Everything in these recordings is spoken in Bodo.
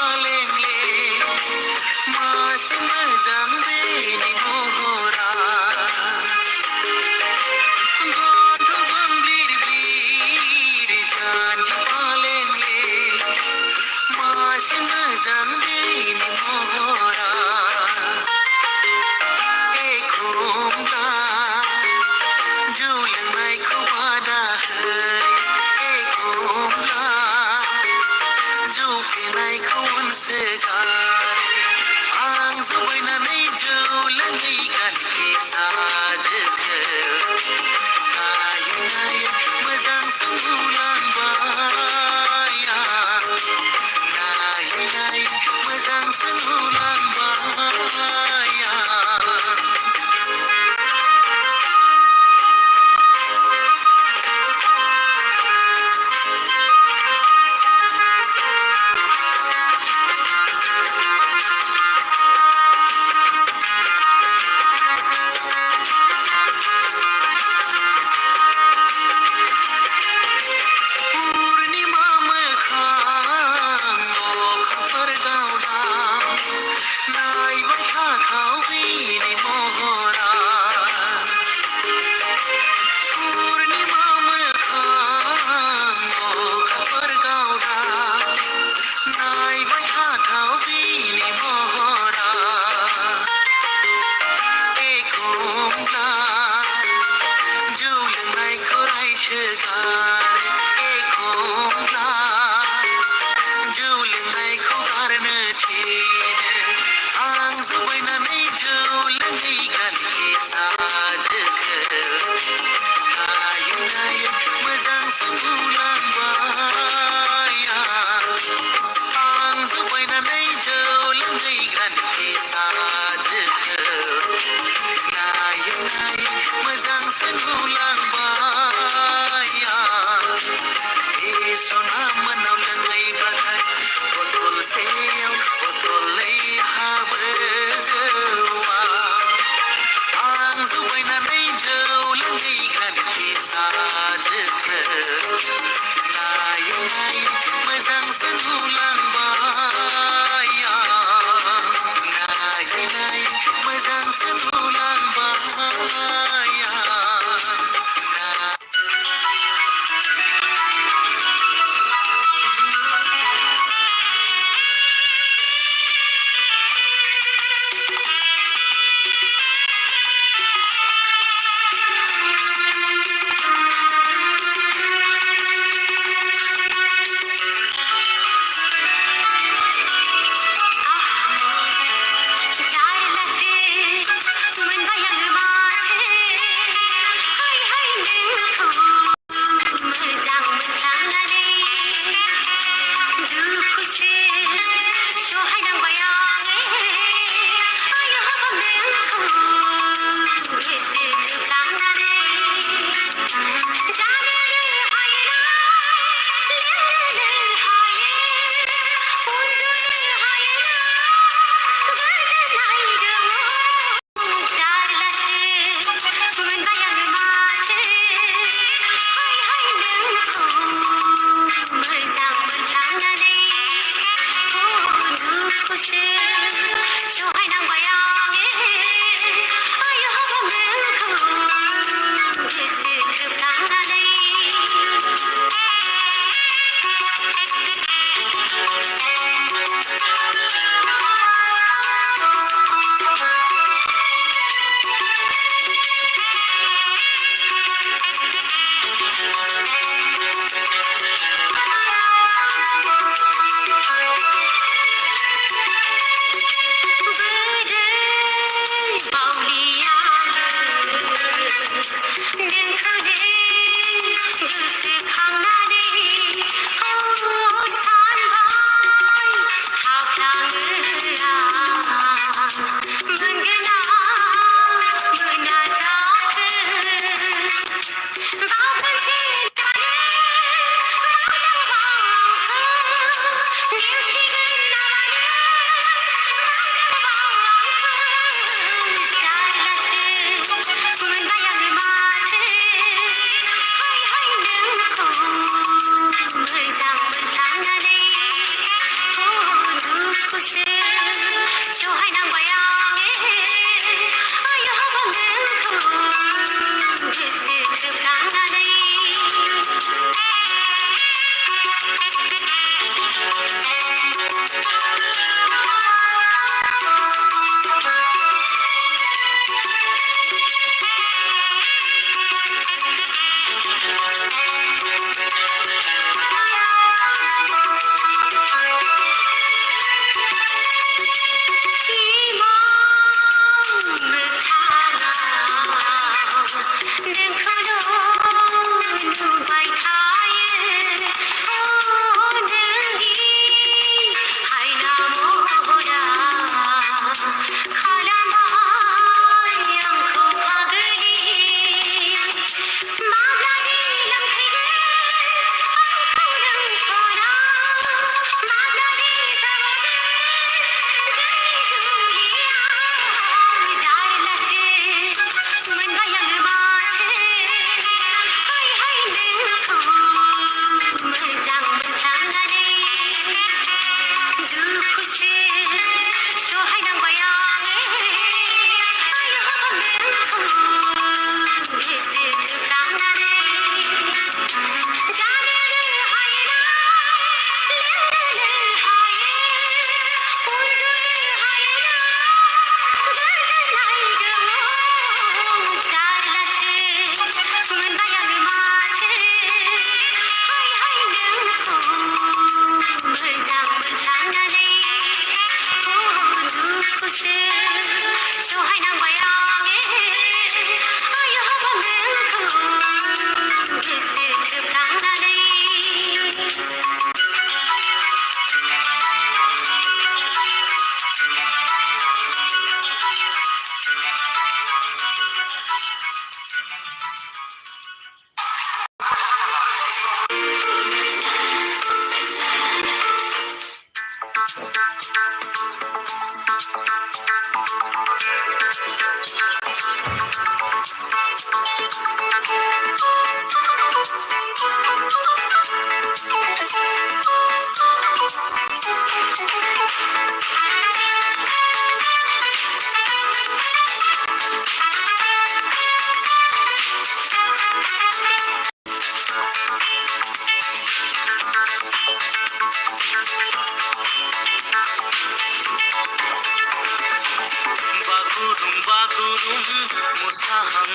पालेंले मासे मोजां बेनि महरा गन्थ' गम्भीर बिर जानजि पालेंले मासे मोजां बेनि महरा एखमब्ला जौ लोंनायखौ बादा है एखमब्ला जौ फेनायखौ अनसोगारो आं जबायनानै जौ लोङै गानखि साजोखौ नायै नायै मोजां सोंहुलांबाय नायै नायै मोजां सोंहुलांबाय पूर्णिमा मोखां अखाफोर गावदां नायबाय थाथाव बेनि महरा पूर्णिमा मोखां अखाफोर गावदां नायबाय थाथाव बेनि महरा एखमब्ला जौ लोंनायखौ रायसोगारो एखमब्ला जौ लोंनायखौ गारनो थिनो आं जबायनानै जौ लोङै गानखि साजोखौ नायै नायै मोजां सोंहुलांबाय आं जबायनानै जौ लोङै गानखि साजोखौ नायै नायै मोजां सोंहुलांबाय बे सना मोनाव लोंनायब्लाथाय बथलसेयाव बथलनै हाबो जौआ आं जबायनानै जौ लोङै गानखि साजोखौ नायै नायै मोजां सोंहुलांबाय नायै नायै मोजां सोंहुलांबाय मोजां मोनलांनानै दुखुसो सहायनांबाय आङो आयो हाबाब नोंखौ गोसो थोफ्लांनानै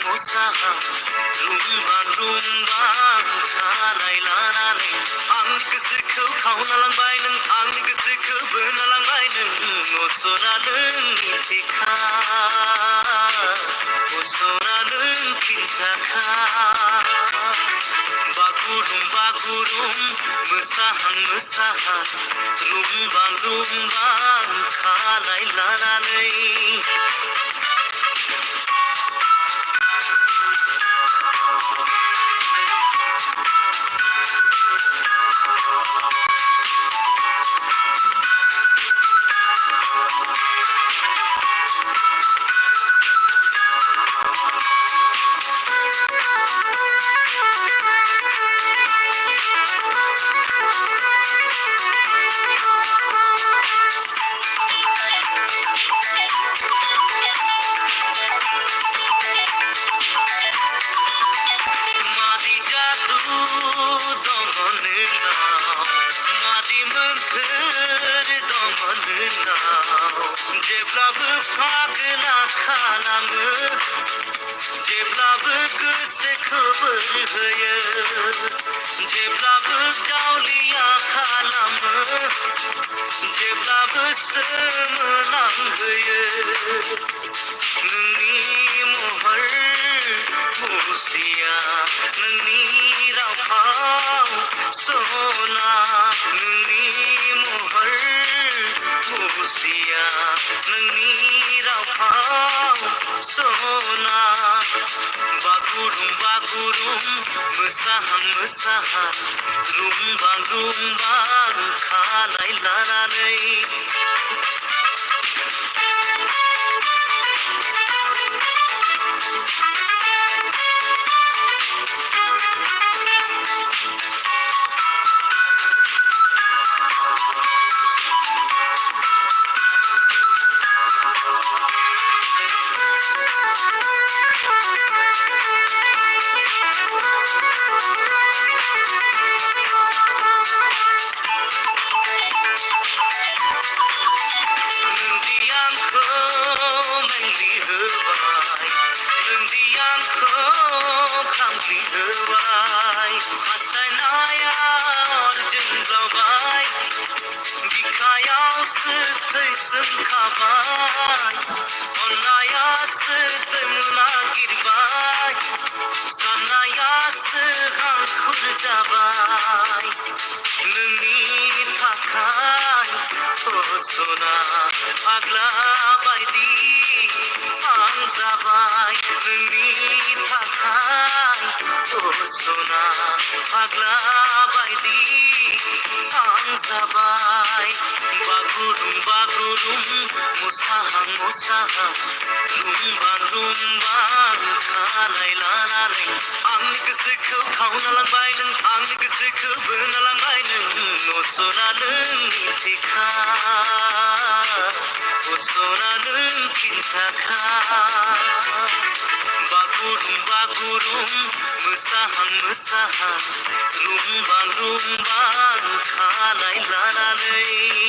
मोसाहां रुंबां खानाय लानानै आंनि गोसोखौ खावना लांबाय नों आंनि गोसोखौ बोना लांबाय नों असरा नोंनि थेखा असरा नों खिन्थाखा बागुरुम मोसाहां रुंबां खानाय लानानै जेब्लाबो फागोना खालामो जेब्लाबो गोसोखौ बोहोयो जेब्लाबो गावलिया खालामो जेब्लाबो सोमोनांहोयो नोंनि महर मुस्रिया नोंनि रावफाव सना नोंनि महर मुस्रिया नोंनि रावफाव सना बागुरुम मोसाहां रुंबां खानाय लानानै सोंखाबाय अननायासो नागिरबाय साननायासो हांखुर जाबाय नोंनि थाखाय सना फाग्ला बायदि आं जाबाय नोंनि थाखाय सना फाग्ला बायदि आं जाबाय बागुरुम बागुरुम मोसाहां मोसाहां रुम्बां रुम्बां खानाय लानानै आंनि गोसोखौ खावना लांबाय नों आंनि गोसोखौ बोना लांबाय नों सना नोंनि थेखा सना नों खिन्थाखा बागुरुम बागुरुम मोसाहां मोसाहां रुम्बां रुम्बां खानाय लानानै